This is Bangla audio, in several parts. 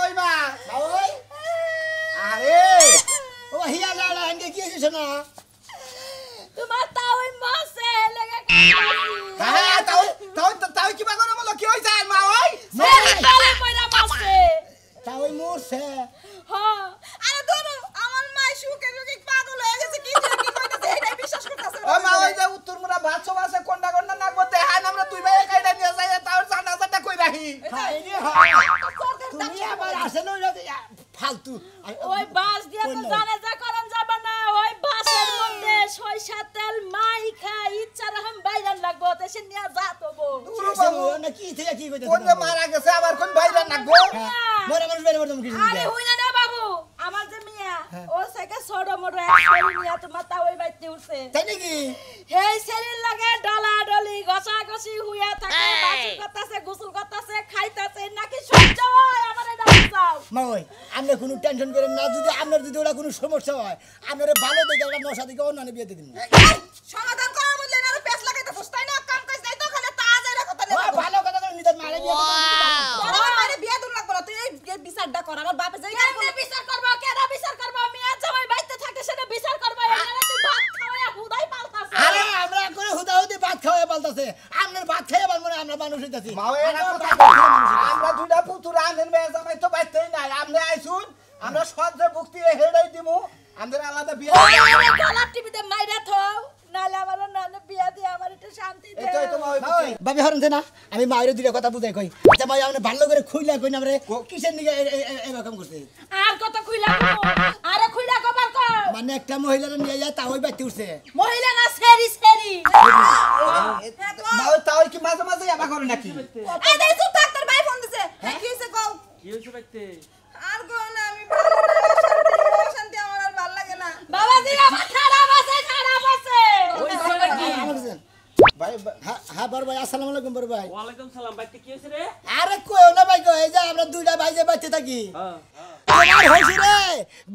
কইবা ওই আরে ও হিয়া লালা আনকে কি হইছে না তোমার তাওই মাসে লেগে হ্যাঁ তাও তাও তাও কি বাগরে বলো কি হইছে আর মা ওই তালে কইরা মাসে তাই মোরছে হ্যাঁ আরে ধরো আমার মা সুখে সুখে পাগল হয়ে গেছে কি যে কি কইতাছে এটাই বিশ্বাস করতেছে ও মা ওই যে উত্তর মুরা ভাত সবাসে কোনটা কোনটা নাকবো দেখান আমরা দুই ভাই কাইটা নিয়ে যাই তাও জানাজাটা কই রাখি খাই রে তুমি আবার আসে না ফালতু ওই বাস দিয়া তো জানে যা করন যাবে না ওই বাসের মধ্যে সরিষা তেল মাই খাই ইচ্ছা রকম বাইরান লাগবো দেশে নিয়া যা তো বউ না কি থেকে কি কইতে কোন মারা গেছে আবার কোন বাইরে নাকবো মরে মানুষ বেরে মরতাম কিছু আরে হই না না বাবু আমার যে মিয়া ও সাইকে ছোট মোটো একবারই নিয়া তোমার তা ওই বাইতে উঠছে তাই নাকি হেই শরীর লাগে ডলা ডলি গসা গসি হুইয়া থাকে বাসু করতেছে গোসল করতেছে খাইতেছে নাকি সহ্য হয় আমারে দাও মা ওই আপনি কোনো টেনশন করেন না যদি আপনার যদি ওরা কোনো সমস্যা হয় আপনারা ভালো দেখে একটা নশা দিকে অন্য বিয়ে দিয়ে দিন সমাধান করার বদলে না পেছ লাগাইতে ফুসতাই না কাম কাজ যাই তো খালি তা যাই কথা ও ভালো কথা করে নিজের মারে বিয়ে আমার মারে বিয়া দূর লাগবে না তুই এই বিচারটা কর আমার বাপে যাই কেমনে বিচার করব কেডা বিচার করব মিয়া জামাই বাইতে থাকে সেটা বিচার করব এখানে তুই ভাত খাওয়া হুদাই পালতাছ আরে আমরা করে হুদাহুদি ভাত খাওয়া পালতাছে আপনার ভাত খাইয়া পারবো না আমরা মানুষ হইতাছি মা ওই না কথা আমরা দুইটা পুতুরা আনেন মে জামাই তো বাইতেই নাই আমরা আইছুন আমরা সহজে মুক্তি হেড়াই দিমু আমাদের আলাদা বিয়ে ওই গলা টিভিতে মাইরা থাও নালে আমার নানা বিয়া দিয়ে আমার একটু শান্তি দে এটাই তো মা ওই বাবি হরনছে না আমি মায়ের দুইটা কথা বুঝাই কই আচ্ছা ভাই আপনি ভালো করে খুইলা কই না রে কিসের নিকে এরকম করতে আর কত খুইলা আরে খুইলা কবার কও মানে একটা মহিলার নিয়ে যায় তাও বাইতে উঠছে মহিলা না সেরি সেরি মা ওই তাও কি মাঝে মাঝে আবা করে নাকি এই দেই চুপ থাক তোর ভাই ফোন দিছে কি হইছে কও কি হইছে বাইতে আর কও না আমি ভালো না শান্তি আমার আর ভালো লাগে না বাবাজি আমার খারাপ আছে হইছে নাকি ভাই হ্যাঁ বড় ভাই আসসালামু আলাইকুম বড় ভাই ওয়ালাইকুম সালাম বাইতে কি হইছে রে আরে কইও না ভাই কই এই যে আমরা দুইটা ভাই যে বাইতে থাকি হ্যাঁ তোমার হইছে রে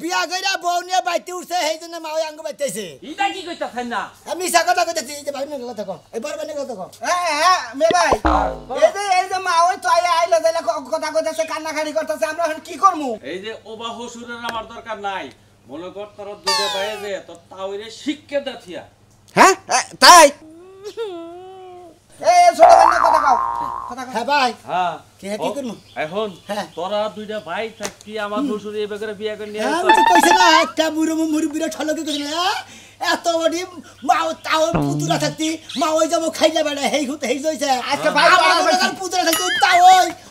বিয়া কইরা বউ নিয়ে বাইতে উঠছে সেইজন্য মা ওই আঙ্গ বাইতেছে ইটা কি কইতাছেন না আমি মিছা কথা কইতেছি এই যে ভাই নিয়ে কথা কও এই বড় ভাই নিয়ে কথা কও হ্যাঁ মে ভাই এই যে মা ওই তো আইলা যাইলা কথা কইতাছে কান্নাকাটি করতেছে আমরা এখন কি করমু এই যে ওবা হসুরের আমার দরকার নাই মনে কর তোর দুইটা বাইরে যে তোর তাওইরে শিক্ষা দাথিয়া হ্যাঁ তাই এই ছোট ভাই কথা কও কথা কও হ্যাঁ ভাই হ্যাঁ কি করমু এখন হ্যাঁ। তোরা দুইটা ভাই থাকি আমার হসুর এই বেগরে বিয়া করে নিয়ে আমি তো কইছে না একটা বুড়ো মুরব্বিরা ঠলকে কইছে না এত বড়ি মাও তাও পুতুরা থাকতি মা ওই যাবো খাইলা বেড়া হেই হুত হেই জইছে আজকে ভাই আমার পুতুরা থাকতি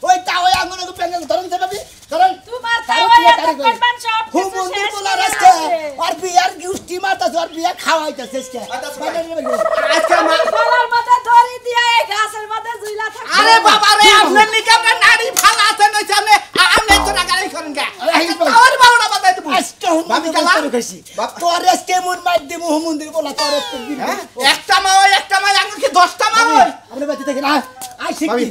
ওই তাও আঙ্গুনে পেঙ্গা ধরন দে বাবি ধরন তোমার তাওই এত করবেন সব হু কিছু মন্দির শেষ বলা হয়ে রাস্তা গেছে। আর বিয়ার গিফটি মারতাছ আর বিয়া খাওয়াইতাছ শেষকে আজকে মা গলার মধ্যে ধরি দিয়া এই গাছের মধ্যে ঝুইলা থাকে আরে বাবা রে আপনার নিকে আপনার নারী ফালা আছে নইছে আপনি তো রাগাই করেন কে তাওর বাউড়া বাতাই তো আজকে হুমন্দি কালা কইছি তোর আজকে মুন মার দিমু হুমন্দি বলা তোর আজকে একটা মা আঙ্গুর কি 10টা মা আপনি বাইতে থাকেন আই শিখি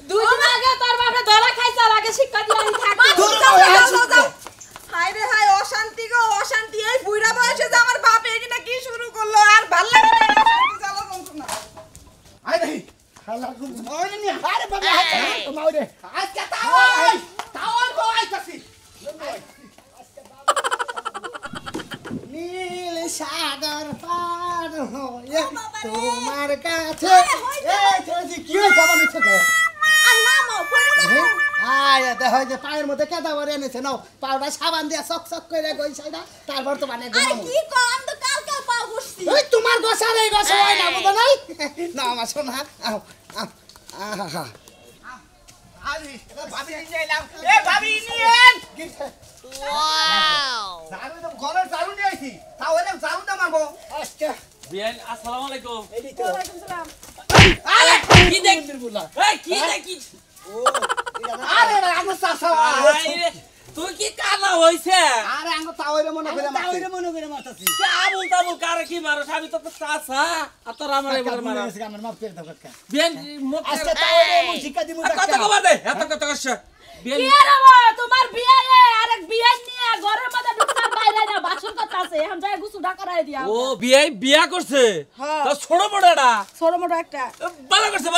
দুই দিন আগে তোর বাপে ধরা খাইছে আর আগে শিক্ষা দিলাই থাকে হাই রে হাই অশান্তি গো অশান্তি এই বুইড়া বয়সে যে আমার বাপ এখানে কি শুরু করলো আর ভাল লাগে না অশান্তি জ্বালা যন্ত্রণা আই দেখি খালা ওই নি আরে বাবা মাউরে আজকে তাওর গো আইতাছি নীল সাগর পার হয়ে তোমার কাছে এই তুই কি হইছে আমার নিচে আর নামো পড়ে যাও আয় দেখো যে পায়ের মধ্যে কেদা ভরে এনেছে নাও পাউডার সাবান দিয়ে চকচক করে গইছাইডা তারপর তো মানে আর ঘুমাবো কি কম তো কালকে পাও বসছি ওই তোমার গোসার এই গোসা হয় না বুঝো নাই না আমার সোনা আও আহা আরে ভাবি নিয়ে এলাম এ ভাবি নিয়েন ওয়াও জারু তো ঘরের জারু নিয়ে আইছি তাও এলাম জারু না মারবো আজকে বিয়ান আসসালামু আলাইকুম এই তো ওয়ালাইকুম সালাম আরে কি দেখ বলা এই কি দেখি ও আরে আঙ্গো চাচা আরে তুই কি কানা হইছে আরে আঙ্গো তাওরে মনে করে মারছে তাওরে মনে করে মারতাছি আবুল তাবুল কারে কি মারো আমি তো চাচা আর তোর আমার এবার মারা আমার মাপ করে দাও কাকা বিয়ান মুখ আজকে তাওরে মু শিক্ষা দিমু কত কবার দে এত কত কষ্ট বিয়ান কি আর হবো তোমার বিয়ে আর ডাইরেক্ট বিয়ে নিয়ে ঘরের মধ্যে ঢুকতার বাইরে না বাসন করতে আছে এখন যায় গুছুটা করাই দিয়া ও বিয়া করছে হ্যাঁ। তা ছোট বড়টা ছোট মোটো একটা ভালো করছে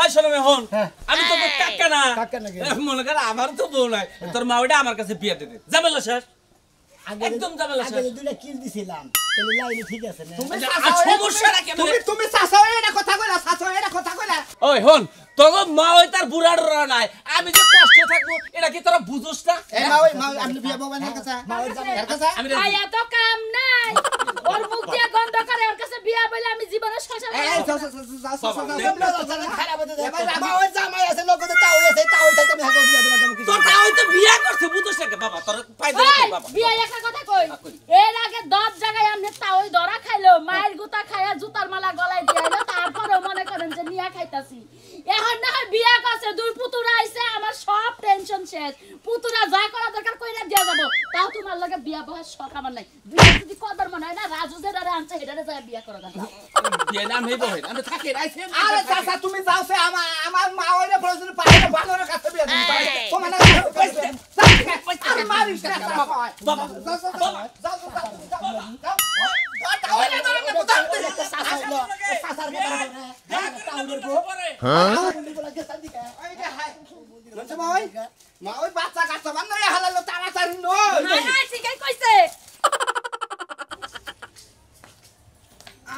আই শোনো মেহন আমি তো তোর কাকা না কাকা নাকি? মনে কর আমার তো বউ নাই তোর মা ওটা আমার কাছে বিয়া দিতে ঝামেলা শেষ একদম ঝামেলা শেষ দুইটা কিল দিছিলাম তাহলে লাইনে ঠিক আছে না আর সমস্যাটা কেন তুমি চাচাও এটা কথা কইলা চাচাও এটা কথা কইলা ওই হন তোর মা ওই তার বুড়ার রড়া নাই আমি যে কষ্টে থাকবো এটা কি তোরা বুঝোস না এ মা ওই মা আপনি বিয়া বউ এর কাছে এর কাছে আমি আয়া তো কাম নাই ওর মুখ দিয়ে গন্ধ করে ওর কাছে বিয়া বলে আমি জীবনে শ্মশানে এই যাবো। খারাপ হতে দে মা ওই জামাই আছে লোকদের তাও আছে তাও থাকতে আমি হাগো দিয়া দেব কি তোর তা ওই তো বিয়া করছে বুঝোস না কে বাবা তোর পাই দে ওই, বাবা বিয়ে একটা কথা কই এর আগে 10 জায়গায় আমনে তাওই ধরা খাইলো মায়ের গুতা খায়া জুতার মালা গলায় দিয়াইলো তারপরে মনে করেন যে নিয়া খাইতাছি এখন না হয় বিয়া করছে দুই পুতুরা আইছে আমার সব টেনশন শেষ পুতুরা যা করা দরকার কইরা দিয়া যাব তাও তোমার লগে বিয়া বহার শখ আমার নাই বিয়া যদি কদর মনে হয় না রাজু যে দাঁড়া আনছে হেডারে যায় বিয়া করা দরকার বিয়ে নাম হইব হই আমি থাকি রাইছে আরে চাচা তুমি যাও সে আমার মা ওইরে প্রয়োজন পারে ভালোর কাছে বিয়া দিতে পারে তোমার না আরে মারিস না বাবা যাও তাহলে তো আমি কোথাও মা ওই বাচ্চা কাচ্চা বান্ধব হালালো তাড়াতাড়ি নয় নাই ঠিকই কইছে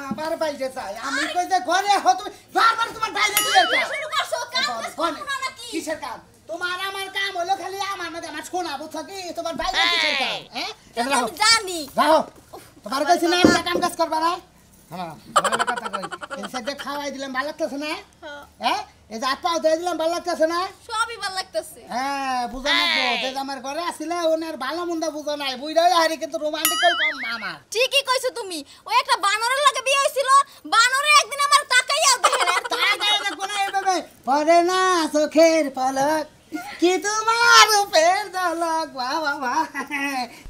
আবার বাইরে যাই আমি কই যে ঘরে হো তুমি বারবার তোমার বাইরে দিয়ে শুরু করছো কাম কাজ করো না নাকি কিসের কাম তোমার আমার কাম হলো খালি আমার না আমার শোনাবো থাকি তোমার বাইরে কিসের কাম হ্যাঁ আমি জানি রাখো তোমার কাছে না কাম কাজ করবা না হ্যাঁ ভালো কথা কই এই সাথে খাওয়াই দিলাম ভালো লাগতেছে না হ্যাঁ এই যে আপা দিয়ে দিলাম ভালো লাগতেছে না সবই ভালো লাগতেছে হ্যাঁ বুঝা লাগবো যে আমার ঘরে আসলে ওনার ভালো মন্দ বুঝো নাই বুইরাই হারি কিন্তু রোমান্টিক কম মামা ঠিকই কইছো তুমি ওই একটা বানরের লাগে বিয়ে হইছিল বানরে একদিন আমার তাকাইয়া দেখেন আর তাকাই দেখো না এইভাবে পরে না চোখের পলক কি তোমার রূপের ঝলক বাহ বাহ বাহ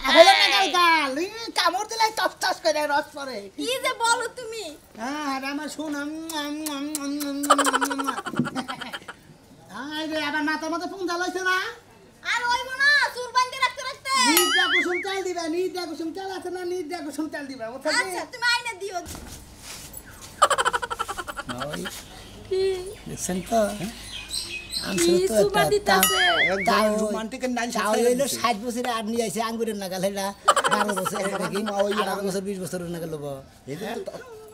আসলে না গাল কামড় দিলে টস টস করে রস পড়ে কি যে বলো তুমি হ্যাঁ আর আমার শুনাম আরে আবার মাথার মধ্যে ফোন জ্বালাইছে না আর হইব না চুল বাঁধতে রাখতে রাখতে নিদ্রা কুসুম তেল দিবা নিদ্রা কুসুম তেল আছে না নিদ্রা কুসুম তেল দিবা আচ্ছা তুমি আইনা দিও কি দেখছেন তো কি সুবা দিতাছে রোমান্টিক নাইন চাও হইলো 60 বছরে আর নিয়ে আইছে আঙ্গুরের নাগাল হইলা 12 বছর নাকি 18 বছর 20 বছরের নাগাল লব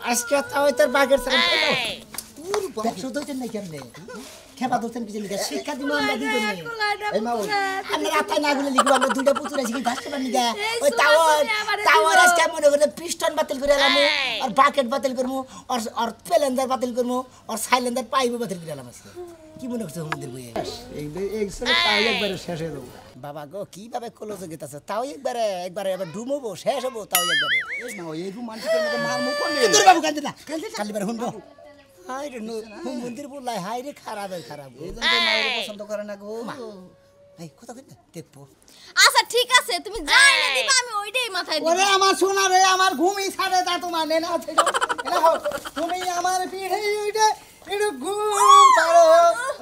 আজকে তাও তার বাগের সাথে দেখছো তো নাই কেমনে খেপা দোছেন কিছু লিখা শিক্ষা দিব আমরা দিব নি এই মা আমরা আতাই না গুলো লিখব আমরা দুইটা পুতুল আছে কি ঘাস কাটা নিগা ওই তাও আজকে মনে করে পিস্টন বাতিল করে আলাম আর বাকেট বাতিল করমু আর পেলেন্ডার বাতিল করমু আর সাইলেন্ডার পাইব বাতিল করে আলাম আজকে কি মনে করছো আমাদের বইয়ে এই সব তাই একবারে শেষ হয়ে যাবো বাবা গো কিভাবে কলজে গেতাছে তাও একবারে এবার ডুমবো শেষ হবো তাও একবারে এই না এই রোমান্টিকের মধ্যে মারমু কোনে তোর বাবু কান্দে না খালি বার হুনবো হাই রে হুম মন্দির বললাই হাই রে খারাপ এই জন্য মায়ের পছন্দ করে না গো এই কথা কই দেখবো আচ্ছা ঠিক আছে তুমি যা এনে দিবা আমি ওইটাই মাথায় দিব ওরে আমার সোনা রে আমার ঘুমই ছাড়ে তা তোমার নেনা আছে তুমি আমার পিঠে ওইটা একটু ঘুম পারো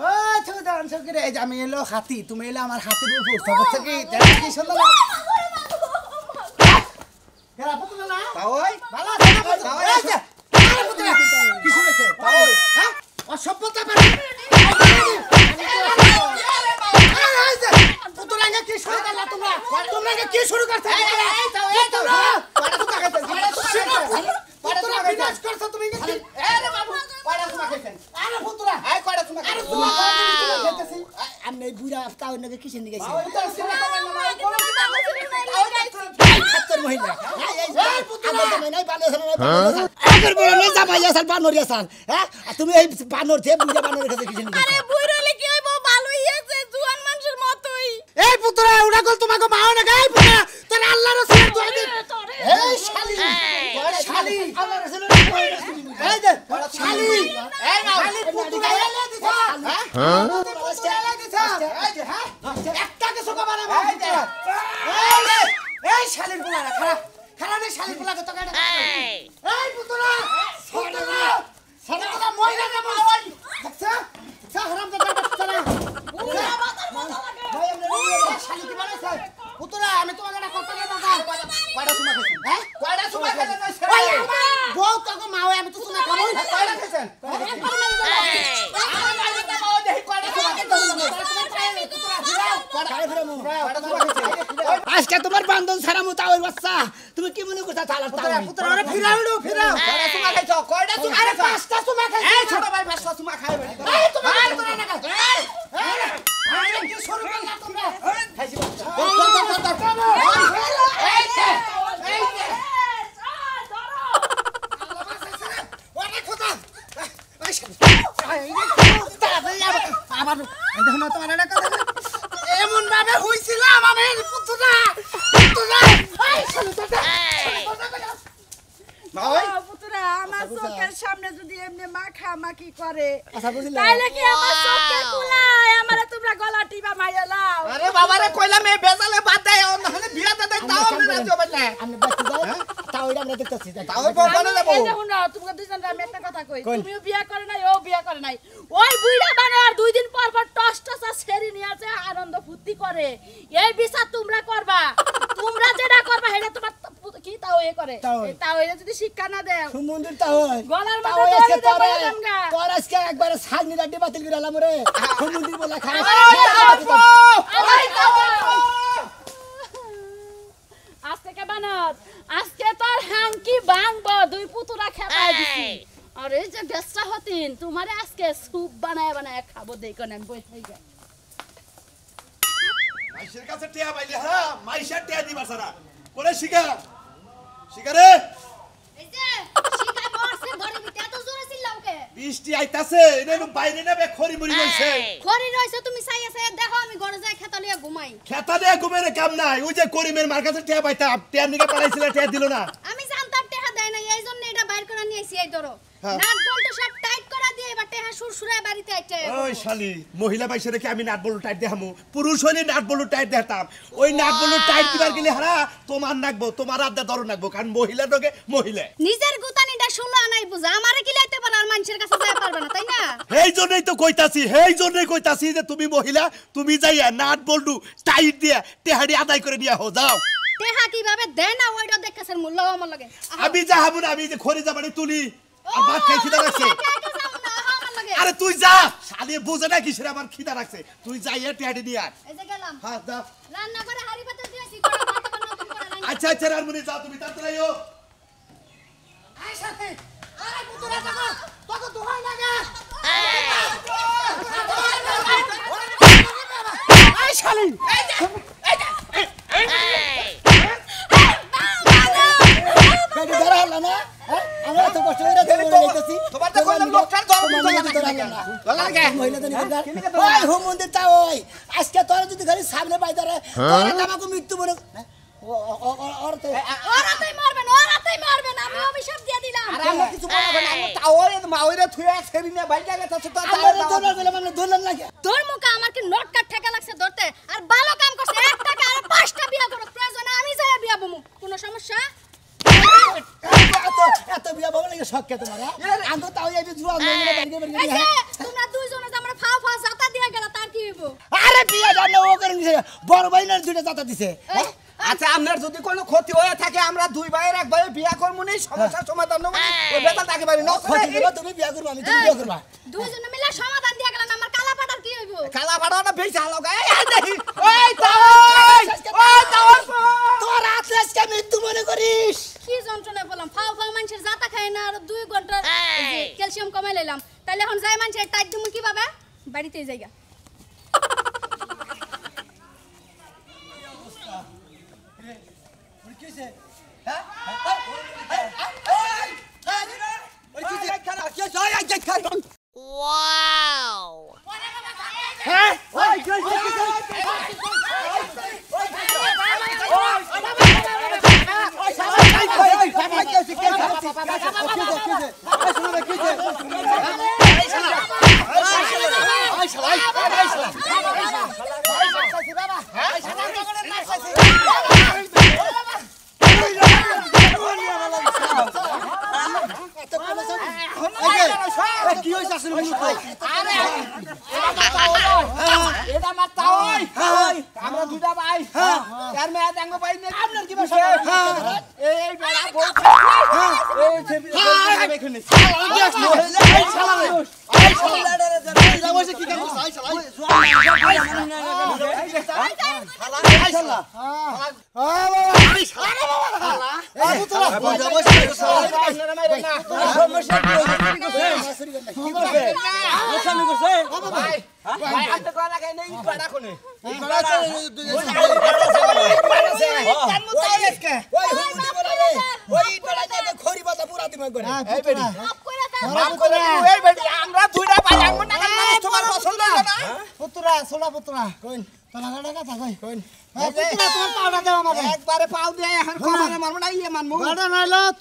ও ছোটান সকিরে এই যে আমি এলো হাতি তুমি এলে আমার হাতির উপর বসে কি দেখো কি সুন্দর লাগে এরা পুতুল না তাই ভালো আছে না তাই আরে পুতুল কি শুনেছে তাই হ্যাঁ অসভ্যতা পারে পুতুল আগে কি শুরু করলা তোমরা তোমরা কি শুরু করতে এই তো পাড়া তো কাছে পাড়া তো বিনাশ করছো তুমি কি আরে বাবু পাড়া তো কাছে আরে পুতুল এই পাড়া তো কাছে দেখতেছি আমি এই বুড়া তাও নাকি কিসের দিকে গেছি ওই তো সিনা করে না ছাত্র মহিলা এই পুতুল জামাই নাই বানর নাই আগের বড় নাই জামাই আসাল বানর আসাল হ্যাঁ আর তুমি এই বানর থেকে বুড়া বানরের কাছে কিসের দিকে আরে বুইরালে কি হইব ভালোই আছে জুয়ান মানুষের মতই এই পুতুল ওটা কল তোমাকে মাও না গাই পুতুল তোর আল্লাহর রাসূল দোয়া দে এই শালি শালি আল্লাহর রাসূল এই দে শালি এই শালি পুতুল গাইলে দিছ হ্যাঁ পুতুল গাইলে দিছ এই যে হ্যাঁ একটাকে সোকা বানাবো এই শালির পোলারা খারা নে শালির পোলাকে তো কাটা এই পুতুল সারা মইরা না বল ওই দেখছ হারাম দাদা বাচ্চারা পুরা মাথার মতো লাগে ভাই আমরা শালি কি বানাইছে পুতুল দেখছেন আজকে তোমার বান্ধব ছাড়া মু তাও বাচ্চা তুমি কি মনে করছো চালার পুত্রা আরে ফিরাও কয়টা চুমা খাইছো কয়টা চুমা আরে পাঁচটা চুমা খাইছো এই ছোট ভাই পাঁচটা চুমা খাইবে এই তুমি পুত্রা না এই কি শুরু করলা তোমরা খাইছি ওরে খোদা আবার দেখুন তোমার এটা কথা এমন ভাবে হইছিলাম আমি পুত্রা এই শুনো পুতুরা আমার চোখের সামনে যদি এমনি মাখামাখি করে আচ্ছা বুঝলা তাইলে কি আমার চোখে কুলায় আমারে তোমরা গলা টিপা মাইরা লাও আরে বাবারে কইলাম এই বেজালে বাদ দেয় ওখানে বিয়াতে দেয় তাও আমরা রাজি হবে না আমি বাচ্চা যাও তাও এটা আমরা দেখতেছি তাও বকনে দেব এই দেখুন না তোমরা দুইজন আমি একটা কথা কই তুমিও বিয়া করে নাই ও বিয়া করে নাই ওই বুইড়া বানার 2 দিন পর পর টস টসা ছেড়ে নিয়ে আছে আনন্দ ফুর্তি করে এই বিচার তোমরা করবা তোমরা যেটা করবা সেটা তোমার কি তাও এ করে তাও এটা যদি শিক্ষা না দেও সুমন্দির তাও গলার তাও মধ্যে আজকে দড়ি তোরে দিয়ে গঙ্গা তোর আজকে একবার সাগনি রাড্ডি বাতিল করে আলাম রে সুমন্দির বলা খারাপ আজকে কে বানাত আজকে তোর হাঙ্কি ভাঙবো দুই পুতুরা খেপায় দিছি আর এই যে বেসরা হতিন তোমারে আজকে স্যুপ বানায় বানায় খাবো দেখো না আমি বই থাই যাই মাইশের কাছে টিয়া পাইলি হ্যাঁ মাইশের টিয়া দিবা সারা কোনে শিখা শিকারে এই যে শিকার করছে ঘরে ভিতরে এত জোরে চিল্লাও কে বৃষ্টি আইতাছে এনে বাইরে নেবে খড়ি মুড়ি হইছে ঘরে রইছে তুমি চাইয়া চাইয়া দেখো আমি ঘরে যাই খেতা লিয়া ঘুমাই খেতা দিয়ে ঘুমের কাম নাই ওই যে করিমের মার কাছে টিয়া পাইতা টিয়া নিকে পালাইছিল টিয়া দিল না আমি জানতাম টেহা দেয় না এই জন্য এটা বাইর করে নিয়ে আইছি এই ধরো নাট বলতে সব টাইট করা দিয়ে এবার টেহা সুরসুরায় বাড়িতে আইতে ওই শালি মহিলা বাইছে রেখে আমি নাট বলু টাইট দেখামু পুরুষ হইলে নাট বলু টাইট দেখাতাম ওই নাট বলু টাইট দিবার গেলে হারা তোমার নাকবো তোমার আড্ডা ধরো নাকবো কারণ মহিলা তোকে মহিলা নিজের গুতানিটা শুনলো আনাই বুঝা আমারে কি লাইতে পারে আর মানুষের কাছে যাইতে পারবে না তাই না এই জন্যই তো কইতাছি যে তুমি মহিলা তুমি যাইয়া নাট বলু টাইট দিয়া টেহাড়ি আদায় করে নিয়া হো যাও টেহা কিভাবে দেয় না ওইটা দেখেছেন মূল্য আমার লাগে আমি যা হাবু না আমি যে খড়ি যাবানি তুলি আর ভাত খাই খিদা লাগছে আরে তুই যা শালি বুঝে না কিসের আমার খিদা লাগছে তুই যাই এ টিয়াডি নিয়ে আয় এই যে গেলাম হ্যাঁ যা রান্না করে হাড়ি পাতে দিয়েছি করে ভাত নতুন করে রান্না আচ্ছা রানমুনি যা তুমি তাড়াতাড়ি আইও আই সাথে আরে পুত্রা দেখো তোকে দোহাই লাগা আই শালি কাটি ধরা হলো না আমরা তো কষ্ট করে ধরে যাইতেছি তোমার তো কইলাম লোকটার দরদ ধরা হলো না মহিলা তো নিকট ওই হোম মন্দির তা ওই আজকে তোরা যদি ঘরে সামনে পাই তোরা আমাকে মৃত্যু বলে ওরাতেই মারবেন আমি অভিশাপ দিয়ে দিলাম আরে আমরা কিছু বলবো না আমরা তাওরে মাওরে থুয়া ছেড়ি না বাইকা গেছে তো আমরা ধরলাম না তোর মুখে আমার কি নোট কাট ঠেকা লাগছে ধরতে আর ভালো কাম করছে এক টাকা আর 5টা বিয়া করো প্রয়োজন আমি যাই বিয়া বমু কোনো সমস্যা এত বিয়া বাবা লাগে শখ কে তোমার আমি তো তাও যাইবে জুয়া এই যে তোমরা দুইজনে যে আমরা ফাও ফাও জাতা দিয়ে গেল তার কি হইব আরে বিয়া জানো ও করে নিছে বড় ভাই না দুইটা জাতা দিছে আচ্ছা আপনার যদি কোনো ক্ষতি হয়ে থাকে আমরা দুই ভাইয়ের এক ভাইয়ের বিয়া করব নি সমস্যার সমাধান হবে ওই বেটা তাকে বাড়ি ন ক্ষতি দেবা তুমি বিয়া করবা আমি তুমি বিয়া করবা দুইজনে মিলে সমাধান দিয়ে গেলেন আমার কালা পাটার কি হইব কালা ভাড়াটা বেশি হালো গায় এই দেখি ওই তাওই তোর আজকে মৃত্যু মনে করিস কি যন্ত্রণা বললাম ফাও ফাও মানুষের জাতা খায় না আর 2 ঘন্টা ক্যালসিয়াম কমাই লইলাম তাইলে এখন যাই মানুষের টাইট দিমু কি পাবে বাড়িতেই যাইগা কি হইছে আসলে এটা আমার তাওই আমরা দুটা ভাই আর মেয়া দাঙ্গ ভাই নে আপনার কি ভাষা এই বড় বউ এই ছেবি খাবে এখানে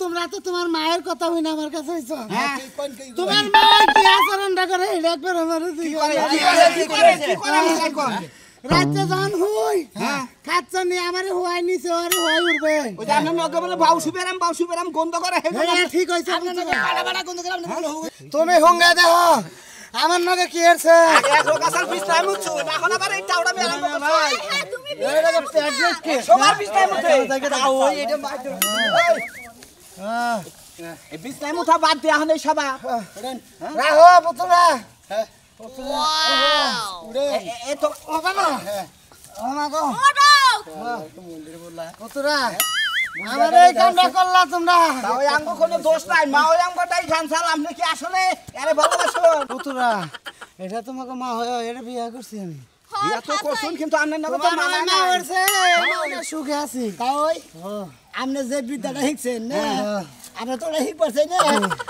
তোমরা তো তোমার মায়ের কথা হই না আমার কাছে তোমার মা কি আচরণটা করে একবার আমার রাতে যখন হই খাচ্ছ নি আমারে হওয়াই নিছে আরে হওয়াই উঠবে ওই যে আমরা নগে বলে বাউসু বেরাম গন্ধ করে ঠিক হইছে আপনার নগে বাড়া গন্ধ করে তুমি হুঙ্গা দেহ আমার নগে কি হচ্ছে এক লোক আসার বিস্তার মুছু এখন আবার এই টাওড়া মেলা ভাই তুমি এইটা তো অ্যাড্রেস কি সবার বিস্তার মুছে ওই এটা মাইতো এই বিস্তার মুছা বাদ দে এখন এই সবা রাহো পুতুরা এ তো ও বাবা ও মা গো পুতুরা আমার এই কামটা করলা তোমরা ওই আঙ্গ কোনো দোষ নাই মা ওই আঙ্গটাই খানসাল আপনি কি আসলে আরে ভালোবাসো পুতুরা এটা তোমাকে মা হয় এটা বিয়ে করছি আমি বিয়া তো করছুন কিন্তু আপনি নগে তো তোমার মানা মা নাই হইছে আমি সুখে আছি তাই আপনি যে বিদ্যাটা শিখছেন না আপনি তো শিখ পারছেন না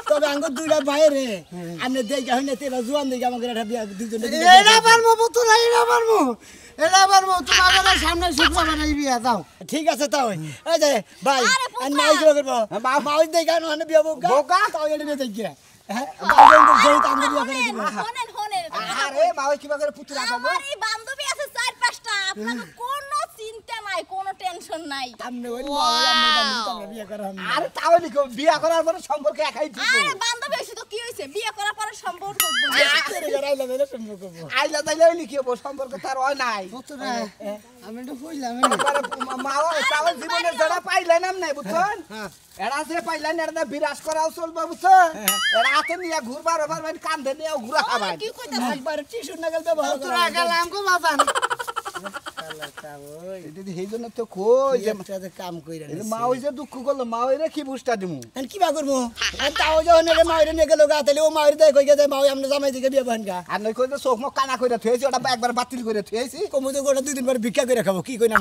তবে আঙ্গ দুইটা বাইরে আপনি দেখে হইনা তেরা জোয়ান দেখে আমাকে একটা বিয়া দুইজনে এটা পারবো পুতুরা এটা পারবো তোমাদের সামনে শুক্রবার এই বিয়ে দাও ঠিক আছে তাও এই যে ভাই আরে পুত্রা। আমি মাই কি করব মাই দেখে না বিয়া বোকা তাও এটা নিয়ে দেখে হ্যাঁ বাবা তো যেই তাঙ্গ বিয়া করে দিবে হনেন আরে মাই কিবা করে পুতুরা খাবো আমার এই বান্ধবী আছে 4-5টা আপনার কোনো চিন্তা নাই কোনো টেনশন নাই আপনি ওই মাই আমরা বিয়া করা আরে তাও লিখো বিয়া করার পরে সম্পর্ক একাই ঠিক আরে বান্ধবী এসে তো কি হইছে বিয়ে করার পরে সম্পর্ক আইলা তাইলে লিখিও সম্পর্ক তার হয় নাই পুতুরা আমি তো কইলাম মাও তাও জীবনের যারা পাইলেন নাই বুঝছেন এরা যে পাইলেন এরা বিরাজ করাও চলবে বুঝছেন এরা হাতে নিয়ে ঘুরবার আবার মানে কান্দে নিয়ে ঘুরা খাবার কি কইতাছ একবার টিস্যু নাগাল ব্যবহার পুতুরা গেলাম গো বাজান দিদি এই জন্য তো কই যে কাম কইরা মা ওই যে দুঃখ করলো মা ওইরে কি বুঝটা দিমু কি বা করবো আর তাও যখন এর মাইরে নিয়ে গেল গা তাহলে ও মাইরে দেয় কই গেছে মা আমরা জামাই দিকে বিয়ে বান গা আর নই কই যে চোখ মুখ কানা কইরা থুয়েছি ওটা একবার বাতিল কইরা থুয়েছি কমু তো গোটা 2 দিন পরে ভিক্ষা করে খাবো কি কই না